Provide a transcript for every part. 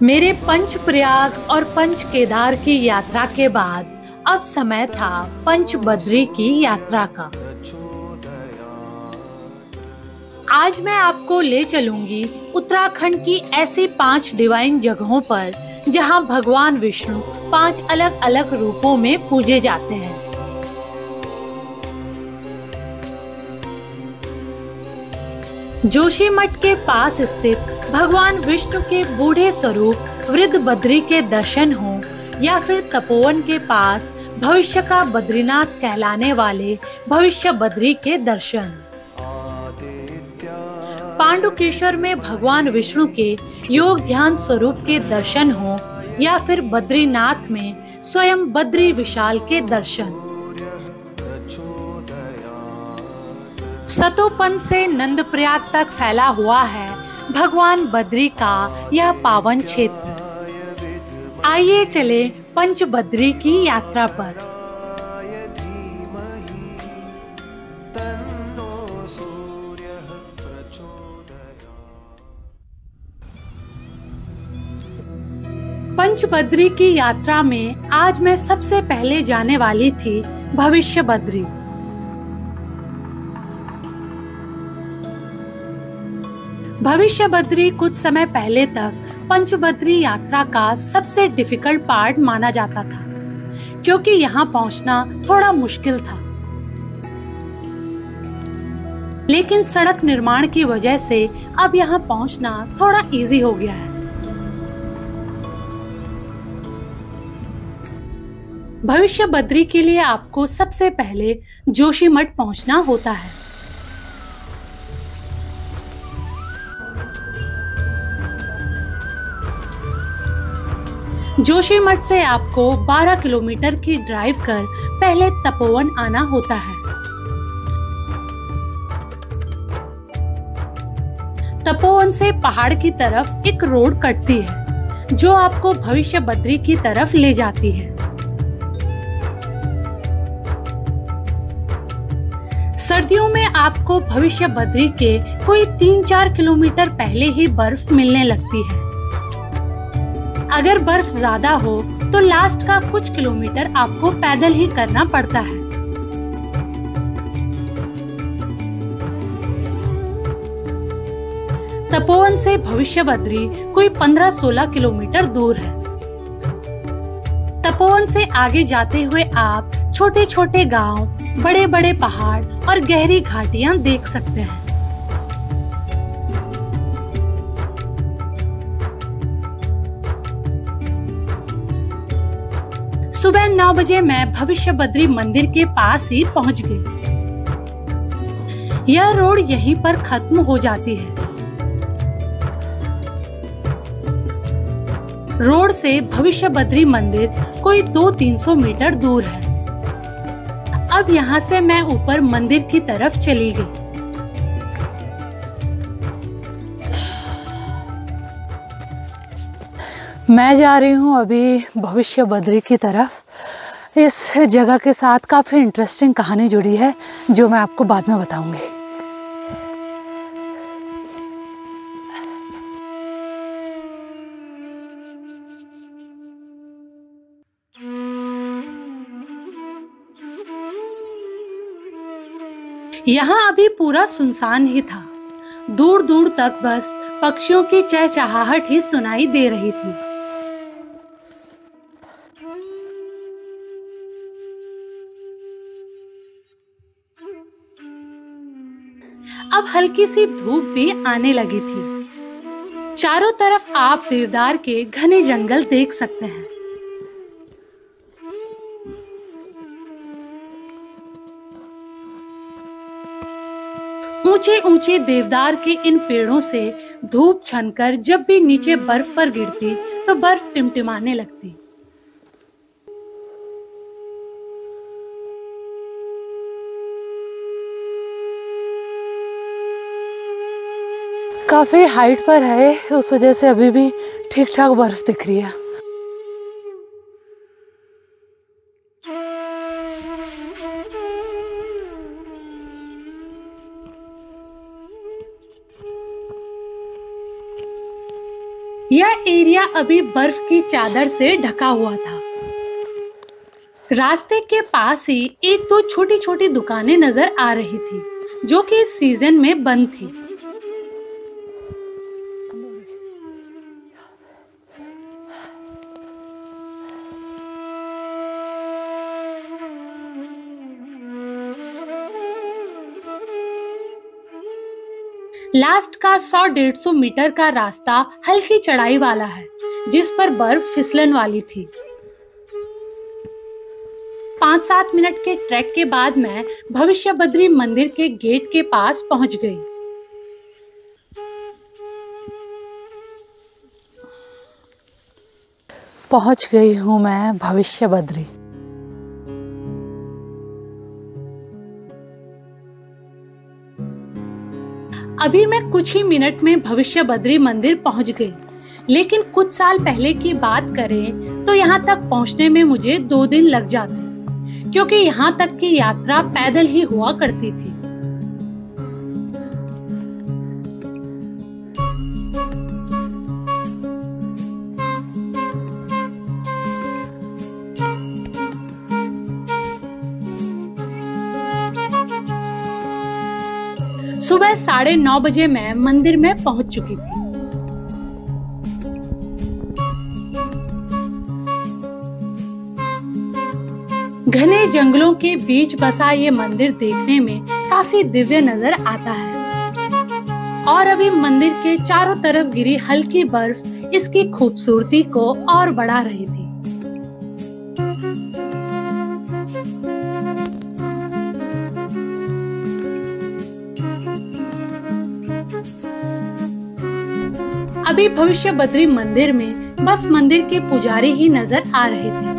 मेरे पंच प्रयाग और पंच केदार की यात्रा के बाद अब समय था पंच बद्री की यात्रा का। आज मैं आपको ले चलूंगी उत्तराखंड की ऐसी 5 डिवाइन जगहों पर जहां भगवान विष्णु 5 अलग अलग रूपों में पूजे जाते हैं। जोशीमठ के पास स्थित भगवान विष्णु के बूढ़े स्वरूप वृद्ध बद्री के दर्शन हो या फिर तपोवन के पास भविष्य का बद्रीनाथ कहलाने वाले भविष्य बद्री के दर्शन, पांडुकेश्वर में भगवान विष्णु के योग ध्यान स्वरूप के दर्शन हो या फिर बद्रीनाथ में स्वयं बद्री विशाल के दर्शन। सतोपन से नंदप्रयाग तक फैला हुआ है भगवान बद्री का यह पावन क्षेत्र। आइए चले पंच बद्री की यात्रा पर। पंच बद्री की यात्रा में आज मैं सबसे पहले जाने वाली थी भविष्य बद्री। भविष्य बद्री कुछ समय पहले तक पंच बद्री यात्रा का सबसे डिफिकल्ट पार्ट माना जाता था, क्योंकि यहाँ पहुँचना थोड़ा मुश्किल था। लेकिन सड़क निर्माण की वजह से अब यहाँ पहुँचना थोड़ा इजी हो गया है। भविष्य बद्री के लिए आपको सबसे पहले जोशीमठ पहुँचना होता है। जोशीमठ से आपको 12 किलोमीटर की ड्राइव कर पहले तपोवन आना होता है। तपोवन से पहाड़ की तरफ एक रोड कटती है जो आपको भविष्य बद्री की तरफ ले जाती है। सर्दियों में आपको भविष्य बद्री के कोई 3-4 किलोमीटर पहले ही बर्फ मिलने लगती है। अगर बर्फ ज्यादा हो तो लास्ट का कुछ किलोमीटर आपको पैदल ही करना पड़ता है। तपोवन से भविष्य बद्री कोई 15-16 किलोमीटर दूर है। तपोवन से आगे जाते हुए आप छोटे छोटे गांव, बड़े बड़े पहाड़ और गहरी घाटियां देख सकते हैं। सुबह 9 बजे मैं भविष्य बद्री मंदिर के पास ही पहुंच गई। यह रोड यहीं पर खत्म हो जाती है। रोड से भविष्य बद्री मंदिर कोई 200-300 मीटर दूर है। अब यहाँ से मैं ऊपर मंदिर की तरफ चली गई। मैं जा रही हूँ अभी भविष्य बद्री की तरफ। इस जगह के साथ काफ़ी इंटरेस्टिंग कहानी जुड़ी है जो मैं आपको बाद में बताऊंगी। यहाँ अभी पूरा सुनसान ही था। दूर दूर तक बस पक्षियों की चहचहाहट ही सुनाई दे रही थी। अब हल्की सी धूप भी आने लगी थी। चारों तरफ आप देवदार के घने जंगल देख सकते हैं। ऊंचे ऊंचे देवदार के इन पेड़ों से धूप छनकर जब भी नीचे बर्फ पर गिरती तो बर्फ टिमटिमाने लगती। काफी हाइट पर है, उस वजह से अभी भी ठीक ठाक बर्फ दिख रही है। यह एरिया अभी बर्फ की चादर से ढका हुआ था। रास्ते के पास ही एक दो छोटी छोटी दुकानें नजर आ रही थी, जो कि इस सीजन में बंद थी। लास्ट का 100-150 मीटर का रास्ता हल्की चढ़ाई वाला है, जिस पर बर्फ फिसलन वाली थी। 5-7 मिनट के ट्रैक के बाद मैं भविष्य बद्री मंदिर के गेट के पास पहुंच गई। पहुंच गई हूं मैं भविष्य बद्री। अभी मैं कुछ ही मिनट में भविष्य बद्री मंदिर पहुंच गई, लेकिन कुछ साल पहले की बात करें तो यहाँ तक पहुंचने में मुझे 2 दिन लग जाते, क्योंकि यहाँ तक की यात्रा पैदल ही हुआ करती थी। सुबह 9:30 बजे मैं मंदिर में पहुंच चुकी थी। घने जंगलों के बीच बसा ये मंदिर देखने में काफी दिव्य नजर आता है, और अभी मंदिर के चारों तरफ गिरी हल्की बर्फ इसकी खूबसूरती को और बढ़ा रही थी। अभी भविष्य बद्री मंदिर में बस मंदिर के पुजारी ही नजर आ रहे थे।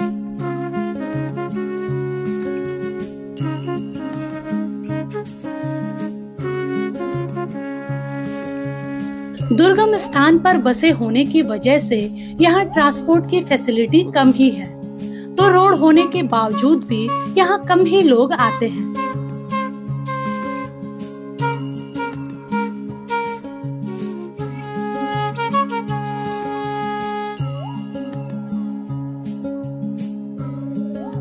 दुर्गम स्थान पर बसे होने की वजह से यहाँ ट्रांसपोर्ट की फैसिलिटी कम ही है, तो रोड होने के बावजूद भी यहाँ कम ही लोग आते हैं।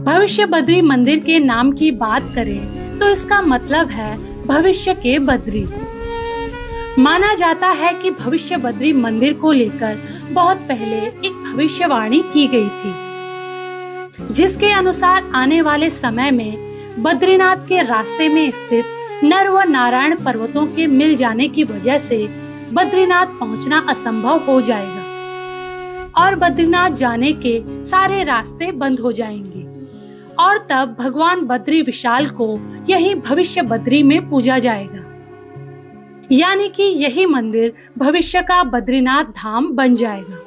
भविष्य बद्री मंदिर के नाम की बात करें तो इसका मतलब है भविष्य के बद्री। माना जाता है कि भविष्य बद्री मंदिर को लेकर बहुत पहले एक भविष्यवाणी की गई थी, जिसके अनुसार आने वाले समय में बद्रीनाथ के रास्ते में स्थित नर व नारायण पर्वतों के मिल जाने की वजह से बद्रीनाथ पहुंचना असंभव हो जाएगा और बद्रीनाथ जाने के सारे रास्ते बंद हो जाएंगे, और तब भगवान बद्री विशाल को यही भविष्य बद्री में पूजा जाएगा। यानी कि यही मंदिर भविष्य का बद्रीनाथ धाम बन जाएगा।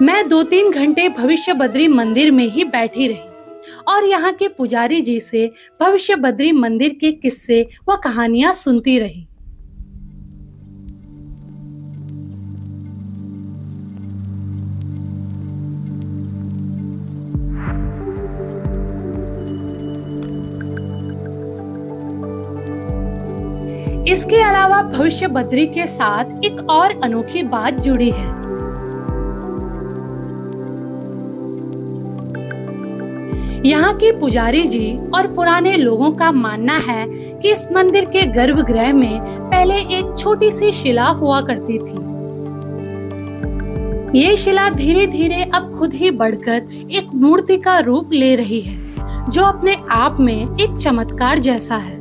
मैं 2-3 घंटे भविष्य बद्री मंदिर में ही बैठी रही और यहाँ के पुजारी जी से भविष्य बद्री मंदिर के किस्से व कहानियां सुनती रही। इसके अलावा भविष्य बद्री के साथ एक और अनोखी बात जुड़ी है। यहाँ के पुजारी जी और पुराने लोगों का मानना है कि इस मंदिर के गर्भगृह में पहले एक छोटी सी शिला हुआ करती थी। ये शिला धीरे धीरे अब खुद ही बढ़कर एक मूर्ति का रूप ले रही है, जो अपने आप में एक चमत्कार जैसा है।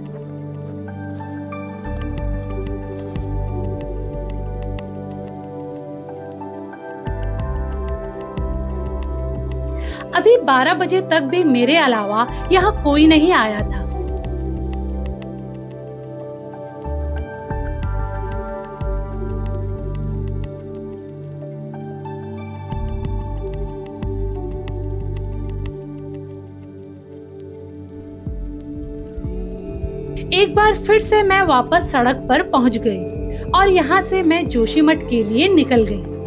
अभी 12 बजे तक भी मेरे अलावा यहाँ कोई नहीं आया था। एक बार फिर से मैं वापस सड़क पर पहुंच गई और यहाँ से मैं जोशीमठ के लिए निकल गई।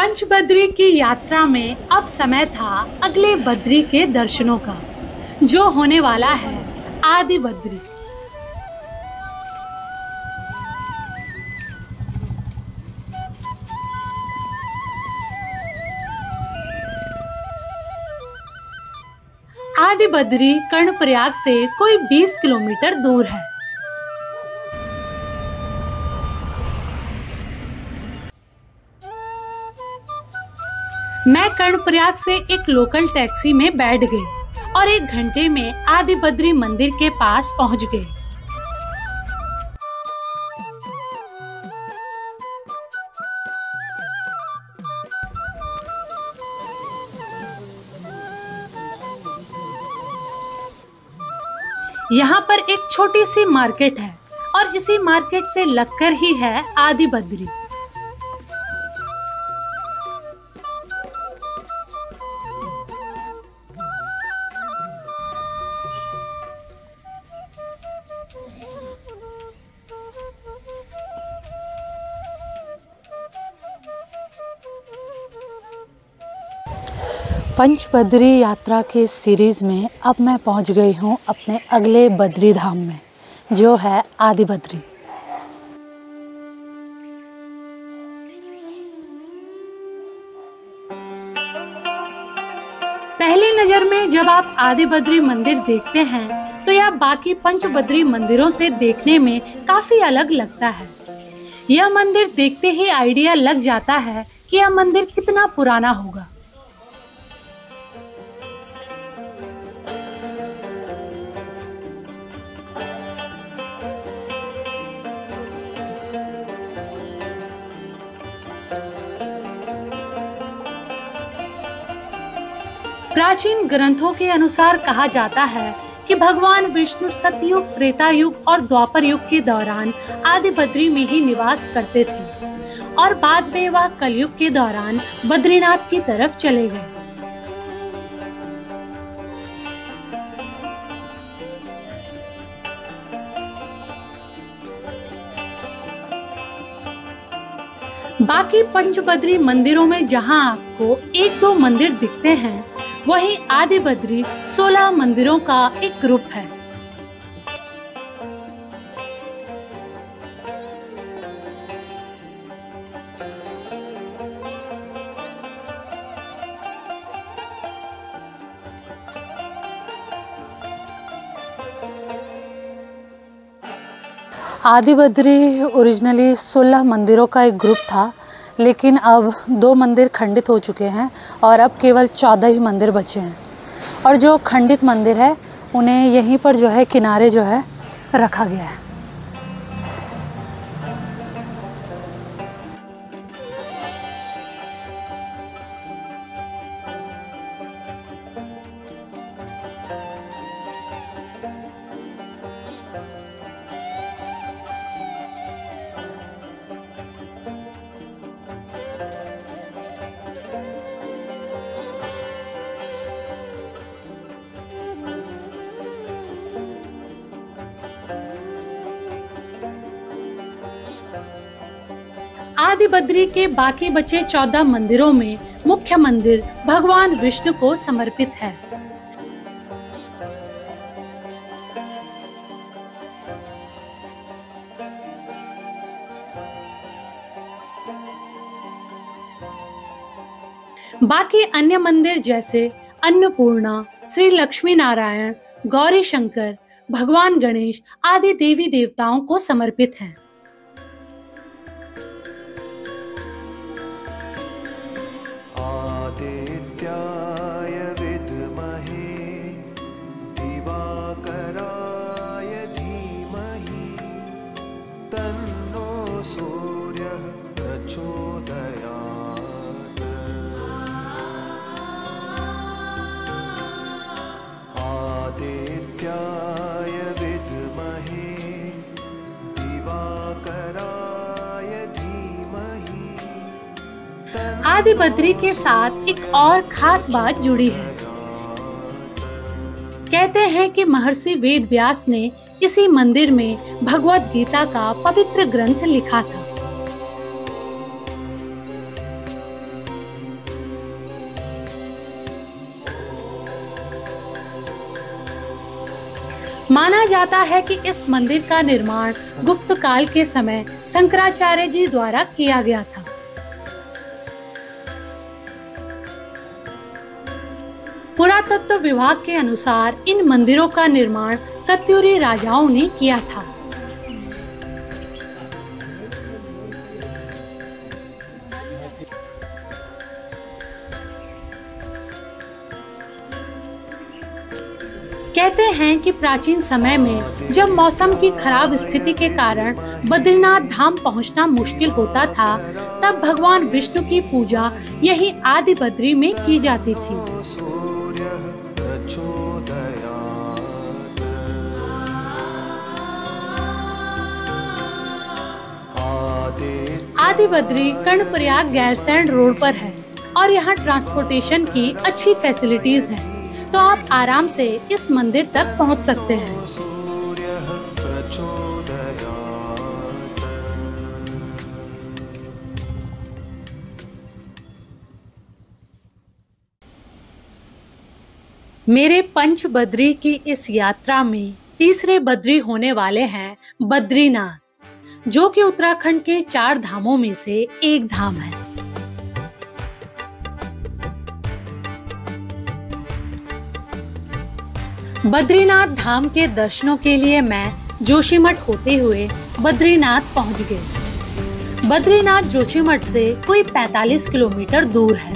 पंचबद्री की यात्रा में अब समय था अगले बद्री के दर्शनों का, जो होने वाला है आदि बद्री। आदि बद्री कर्णप्रयाग से कोई 20 किलोमीटर दूर है। मैं कर्णप्रयाग से एक लोकल टैक्सी में बैठ गई और 1 घंटे में आदि बद्री मंदिर के पास पहुंच गए। यहाँ पर एक छोटी सी मार्केट है और इसी मार्केट से लगकर ही है आदि बद्री। पंचबद्री यात्रा के सीरीज में अब मैं पहुंच गई हूं अपने अगले बद्री धाम में, जो है आदि बद्री। पहली नजर में जब आप आदि बद्री मंदिर देखते हैं तो यह बाकी पंचबद्री मंदिरों से देखने में काफी अलग लगता है। यह मंदिर देखते ही आइडिया लग जाता है कि यह मंदिर कितना पुराना होगा। प्राचीन ग्रंथों के अनुसार कहा जाता है कि भगवान विष्णु सतयुग, त्रेता युग और द्वापर युग के दौरान आदि बद्री में ही निवास करते थे और बाद में वह कलयुग के दौरान बद्रीनाथ की तरफ चले गए। बाकी पंचबद्री मंदिरों में जहां आपको 1-2 मंदिर दिखते हैं, वहीं आदि बद्री 16 मंदिरों का एक ग्रुप है। आदि बद्री ओरिजिनली 16 मंदिरों का एक ग्रुप था, लेकिन अब 2 मंदिर खंडित हो चुके हैं और अब केवल 14 ही मंदिर बचे हैं। और जो खंडित मंदिर है उन्हें यहीं पर जो है किनारे जो है रखा गया है। आदि बद्री के बाकी बचे 14 मंदिरों में मुख्य मंदिर भगवान विष्णु को समर्पित है। बाकी अन्य मंदिर जैसे अन्नपूर्णा, श्री लक्ष्मी नारायण, गौरी शंकर, भगवान गणेश आदि देवी देवताओं को समर्पित हैं। आदित्याय विद्महे दिवाकराय धीमहि तन्नो सूर्यः प्रचोदयात्। आदित्याय विद्महे दिवाकराय धीमहि। आदि बद्री के साथ एक और खास बात जुड़ी है। कहते हैं कि महर्षि वेद व्यास ने इसी मंदिर में भगवत गीता का पवित्र ग्रंथ लिखा था। माना जाता है कि इस मंदिर का निर्माण गुप्त काल के समय शंकराचार्य जी द्वारा किया गया था। पुरातत्व विभाग के अनुसार इन मंदिरों का निर्माण कत्यूरी राजाओं ने किया था। कहते हैं कि प्राचीन समय में जब मौसम की खराब स्थिति के कारण बद्रीनाथ धाम पहुंचना मुश्किल होता था, तब भगवान विष्णु की पूजा यही आदि बद्री में की जाती थी। सूर्यः प्रचोदयात्। आदि बद्री कर्णप्रयाग गैरसैंण रोड पर है और यहाँ ट्रांसपोर्टेशन की अच्छी फैसिलिटीज हैं, तो आप आराम से इस मंदिर तक पहुँच सकते हैं। सूर्यः प्रचोदयात्। मेरे पंच बद्री की इस यात्रा में तीसरे बद्री होने वाले हैं बद्रीनाथ, जो कि उत्तराखंड के 4 धामों में से एक धाम है। बद्रीनाथ धाम के दर्शनों के लिए मैं जोशीमठ होते हुए बद्रीनाथ पहुंच गई। बद्रीनाथ जोशीमठ से कोई 45 किलोमीटर दूर है।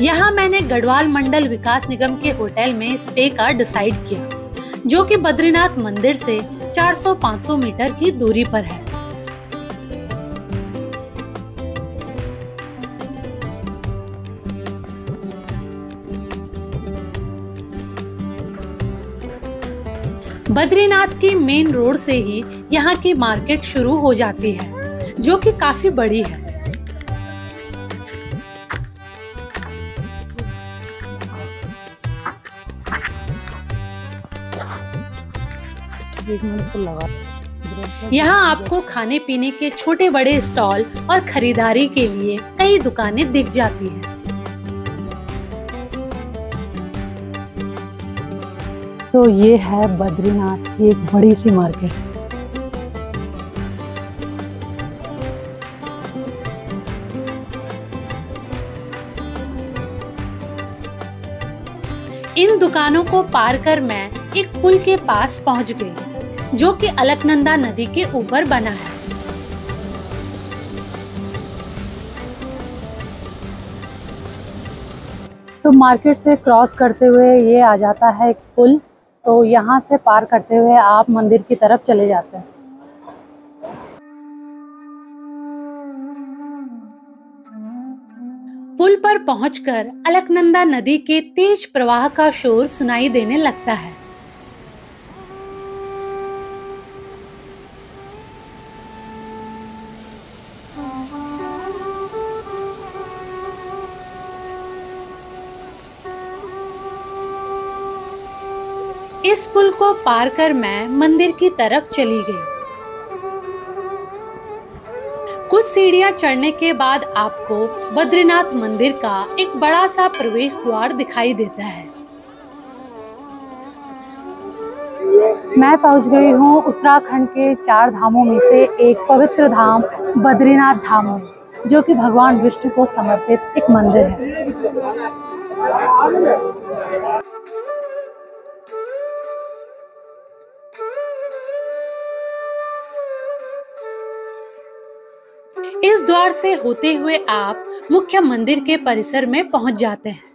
यहाँ मैंने गढ़वाल मंडल विकास निगम के होटल में स्टे का डिसाइड किया, जो कि बद्रीनाथ मंदिर से 400-500 मीटर की दूरी पर है। बद्रीनाथ की मेन रोड से ही यहाँ की मार्केट शुरू हो जाती है, जो कि काफी बड़ी है। यहाँ आपको खाने पीने के छोटे बड़े स्टॉल और खरीदारी के लिए कई दुकानें दिख जाती हैं। तो ये है बद्रीनाथ की एक बड़ी सी मार्केट। इन दुकानों को पार कर मैं एक पुल के पास पहुंच गई, जो कि अलकनंदा नदी के ऊपर बना है। तो मार्केट से क्रॉस करते हुए ये आ जाता है एक पुल, तो यहाँ से पार करते हुए आप मंदिर की तरफ चले जाते हैं। पुल पर पहुंचकर अलकनंदा नदी के तेज प्रवाह का शोर सुनाई देने लगता है। इस पुल को पार कर मैं मंदिर की तरफ चली गई। कुछ सीढ़ियां चढ़ने के बाद आपको बद्रीनाथ मंदिर का एक बड़ा सा प्रवेश द्वार दिखाई देता है। मैं पहुंच गई हूँ उत्तराखंड के 4 धामों में से एक पवित्र धाम बद्रीनाथ धाम में, जो कि भगवान विष्णु को समर्पित एक मंदिर है। इस द्वार से होते हुए आप मुख्य मंदिर के परिसर में पहुंच जाते हैं।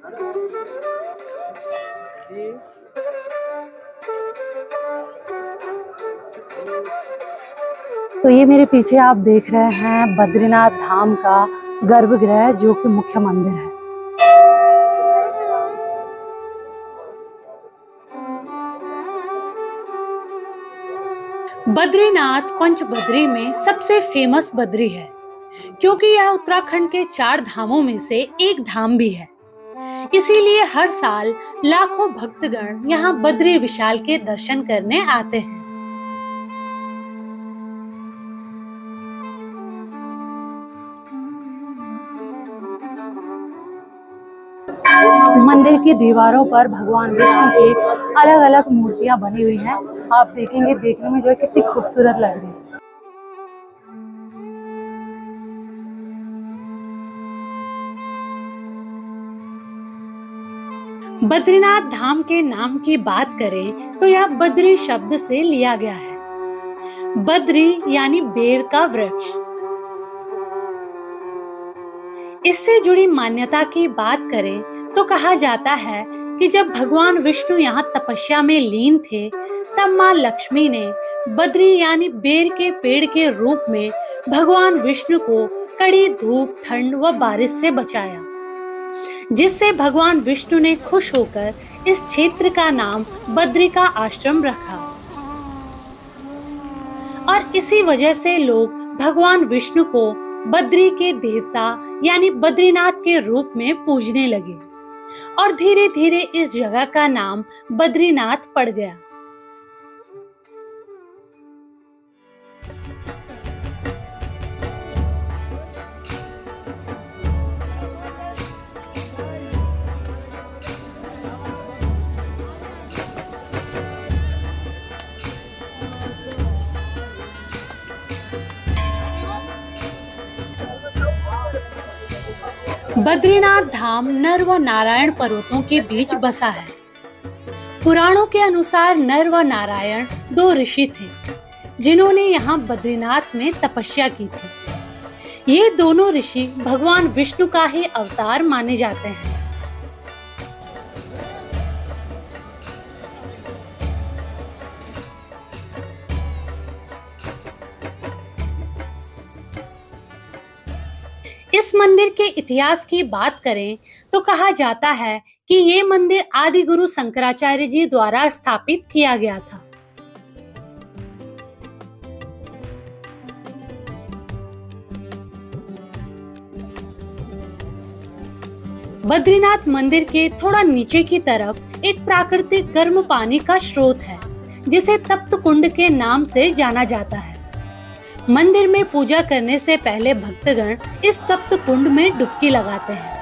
तो ये मेरे पीछे आप देख रहे हैं बद्रीनाथ धाम का गर्भगृह, जो कि मुख्य मंदिर है। बद्रीनाथ पंचबद्री में सबसे फेमस बद्री है, क्योंकि यह उत्तराखंड के 4 धामों में से एक धाम भी है। इसीलिए हर साल लाखों भक्तगण यहाँ बद्री विशाल के दर्शन करने आते हैं। मंदिर की दीवारों पर भगवान विष्णु की अलग अलग मूर्तियां बनी हुई हैं। आप देखेंगे, देखने में जो है कितनी खूबसूरत लग रही है। बद्रीनाथ धाम के नाम की बात करें तो यह बद्री शब्द से लिया गया है। बद्री यानी बेर का वृक्ष। इससे जुड़ी मान्यता की बात करें तो कहा जाता है कि जब भगवान विष्णु यहाँ तपस्या में लीन थे, तब माँ लक्ष्मी ने बद्री यानी बेर के पेड़ के रूप में भगवान विष्णु को कड़ी धूप, ठंड व बारिश से बचाया, जिससे भगवान विष्णु ने खुश होकर इस क्षेत्र का नाम बद्री का आश्रम रखा। और इसी वजह से लोग भगवान विष्णु को बद्री के देवता यानी बद्रीनाथ के रूप में पूजने लगे और धीरे धीरे इस जगह का नाम बद्रीनाथ पड़ गया। बद्रीनाथ धाम नर व नारायण पर्वतों के बीच बसा है। पुराणों के अनुसार नर व नारायण दो ऋषि थे जिन्होंने यहाँ बद्रीनाथ में तपस्या की थी। ये दोनों ऋषि भगवान विष्णु का ही अवतार माने जाते हैं। इस मंदिर के इतिहास की बात करें तो कहा जाता है कि ये मंदिर आदि गुरु शंकराचार्य जी द्वारा स्थापित किया गया था। बद्रीनाथ मंदिर के थोड़ा नीचे की तरफ एक प्राकृतिक गर्म पानी का स्रोत है जिसे तप्त कुंड के नाम से जाना जाता है। मंदिर में पूजा करने से पहले भक्तगण इस तप्त कुंड में डुबकी लगाते हैं।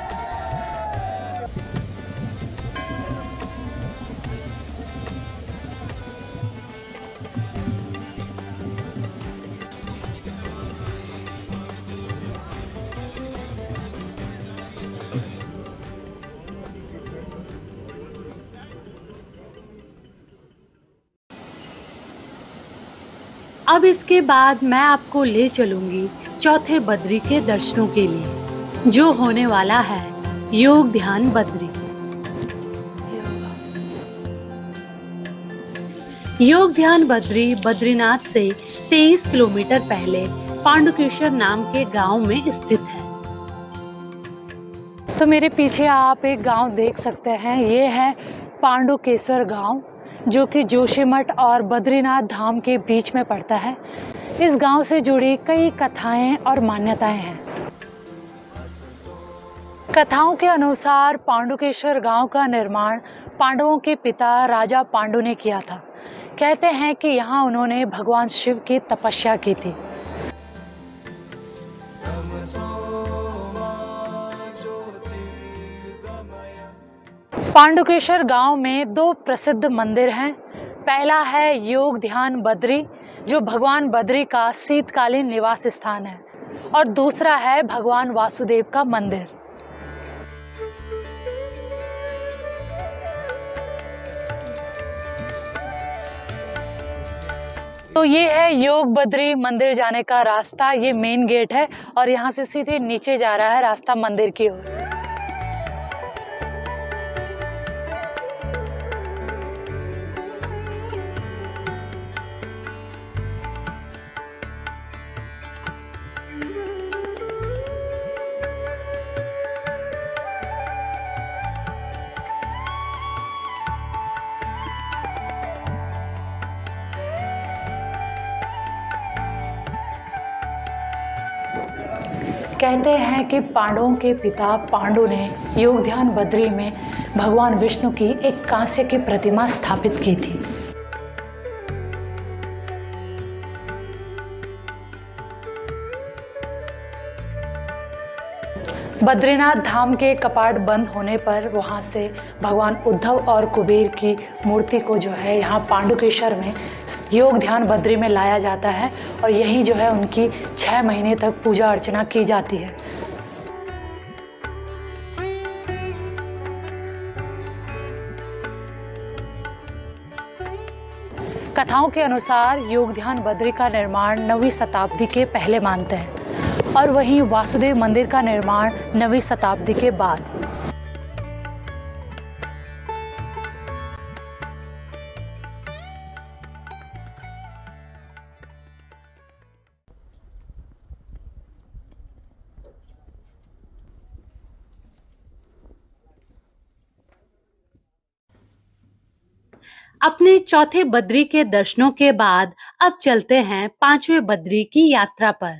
अब इसके बाद मैं आपको ले चलूंगी चौथे बद्री के दर्शनों के लिए, जो होने वाला है योग ध्यान बद्री। योग ध्यान बद्री बद्रीनाथ से 23 किलोमीटर पहले पांडुकेश्वर नाम के गांव में स्थित है। तो मेरे पीछे आप एक गांव देख सकते हैं, ये है पांडुकेश्वर गांव, जो कि जोशीमठ और बद्रीनाथ धाम के बीच में पड़ता है। इस गांव से जुड़ी कई कथाएं और मान्यताएं हैं। कथाओं के अनुसार पांडुकेश्वर गांव का निर्माण पांडवों के पिता राजा पांडु ने किया था। कहते हैं कि यहाँ उन्होंने भगवान शिव की तपस्या की थी। पांडुकेश्वर गांव में दो प्रसिद्ध मंदिर हैं। पहला है योग ध्यान बद्री, जो भगवान बद्री का शीतकालीन निवास स्थान है, और दूसरा है भगवान वासुदेव का मंदिर। तो ये है योग बद्री मंदिर जाने का रास्ता। ये मेन गेट है और यहाँ से सीधे नीचे जा रहा है रास्ता मंदिर की ओर। कहते हैं कि पांडवों के पिता पांडु ने योग ध्यान बद्री में भगवान विष्णु की एक कांस्य की प्रतिमा स्थापित की थी। बद्रीनाथ धाम के कपाट बंद होने पर वहाँ से भगवान उद्धव और कुबेर की मूर्ति को जो है यहाँ पांडुकेश्वर में योग ध्यान बद्री में लाया जाता है और यहीं जो है उनकी 6 महीने तक पूजा अर्चना की जाती है। कथाओं के अनुसार योग ध्यान बद्री का निर्माण 9वीं शताब्दी के पहले मानते हैं और वहीं वासुदेव मंदिर का निर्माण 9वीं शताब्दी के बाद। अपने चौथे बद्री के दर्शनों के बाद अब चलते हैं 5वें बद्री की यात्रा पर,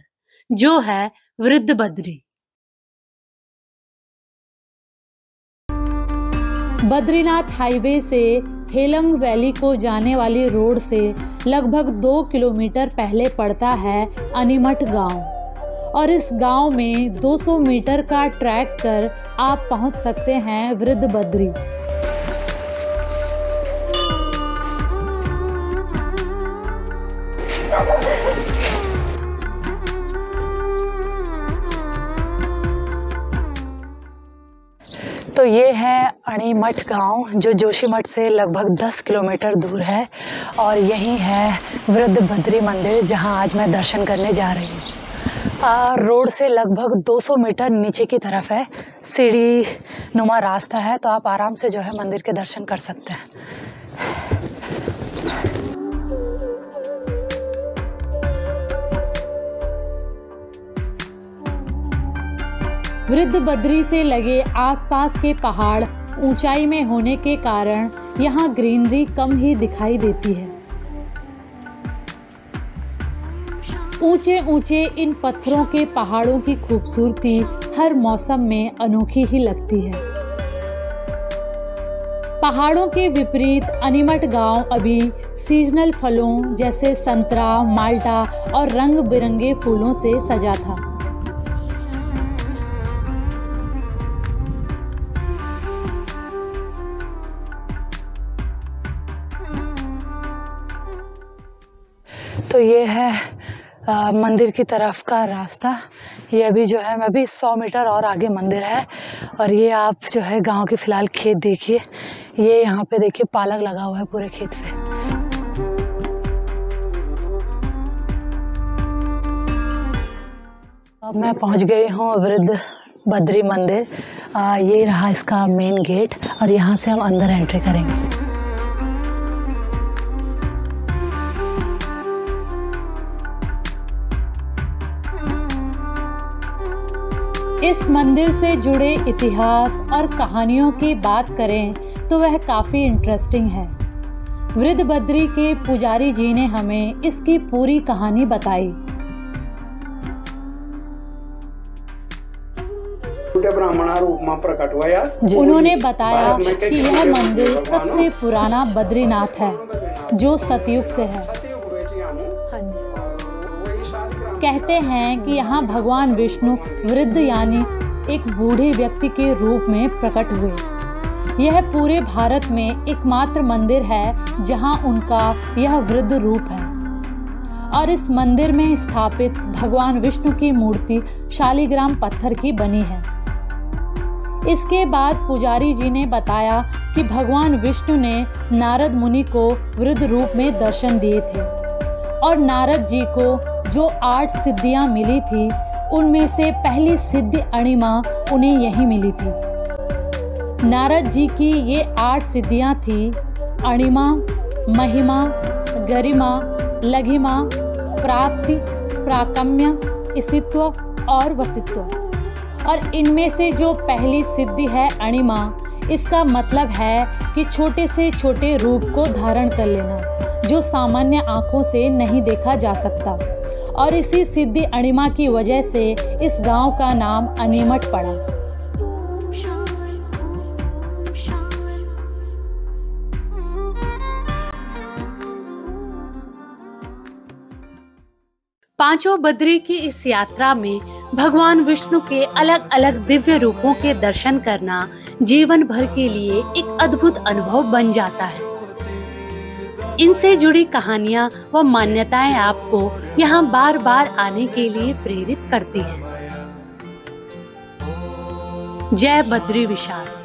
जो है वृद्ध बद्री। बद्रीनाथ हाईवे से हेलंग वैली को जाने वाली रोड से लगभग 2 किलोमीटर पहले पड़ता है अनीमठ गांव और इस गांव में 200 मीटर का ट्रैक कर आप पहुंच सकते हैं वृद्ध बद्री। तो ये है अनीमठ गांव जो जोशीमठ से लगभग 10 किलोमीटर दूर है और यही है वृद्ध बद्री मंदिर जहां आज मैं दर्शन करने जा रही हूँ। रोड से लगभग 200 मीटर नीचे की तरफ है, सीढ़ी नुमा रास्ता है, तो आप आराम से जो है मंदिर के दर्शन कर सकते हैं। वृद्ध बद्री से लगे आसपास के पहाड़ ऊंचाई में होने के कारण यहाँ ग्रीनरी कम ही दिखाई देती है। ऊंचे ऊंचे इन पत्थरों के पहाड़ों की खूबसूरती हर मौसम में अनोखी ही लगती है। पहाड़ों के विपरीत अनीमठ गांव अभी सीजनल फलों जैसे संतरा, माल्टा और रंग बिरंगे फूलों से सजा था। तो ये है मंदिर की तरफ का रास्ता। ये अभी जो है अभी 100 मीटर और आगे मंदिर है और ये आप जो है गांव के फिलहाल खेत देखिए, ये यहाँ पे देखिए पालक लगा हुआ है पूरे खेत पे। अब मैं पहुँच गई हूँ वृद्ध बद्री मंदिर। ये रहा इसका मेन गेट और यहाँ से हम अंदर एंट्री करेंगे। इस मंदिर से जुड़े इतिहास और कहानियों की बात करें तो वह काफ़ी इंटरेस्टिंग है। वृद्ध बद्री के पुजारी जी ने हमें इसकी पूरी कहानी बताई। उन्होंने बताया कि यह मंदिर सबसे पुराना बद्रीनाथ है जो सतयुग से है। कहते हैं कि यहाँ भगवान विष्णु वृद्ध यानी एक बूढ़े व्यक्ति के रूप में प्रकट हुए। यह पूरे भारत में एकमात्र मंदिर है जहाँ उनका यह वृद्ध रूप है और इस मंदिर में स्थापित भगवान विष्णु की मूर्ति शालिग्राम पत्थर की बनी है। इसके बाद पुजारी जी ने बताया कि भगवान विष्णु ने नारद मुनि को वृद्ध रूप में दर्शन दिए थे और नारद जी को जो 8 सिद्धियां मिली थी उनमें से पहली सिद्धि अणिमा उन्हें यहीं मिली थी। नारद जी की ये 8 सिद्धियां थी अणिमा, महिमा, गरिमा, लघिमा, प्राप्ति, प्राकम्य, इसित्व और वसित्व। और इनमें से जो पहली सिद्धि है अणिमा, इसका मतलब है कि छोटे से छोटे रूप को धारण कर लेना जो सामान्य आंखों से नहीं देखा जा सकता और इसी सिद्धि अणिमा की वजह से इस गांव का नाम अनीमठ पड़ा। पांचों बद्री की इस यात्रा में भगवान विष्णु के अलग अलग दिव्य रूपों के दर्शन करना जीवन भर के लिए एक अद्भुत अनुभव बन जाता है। इनसे जुड़ी कहानियां व मान्यताएं आपको यहाँ बार बार आने के लिए प्रेरित करती हैं। जय बद्री विशाल।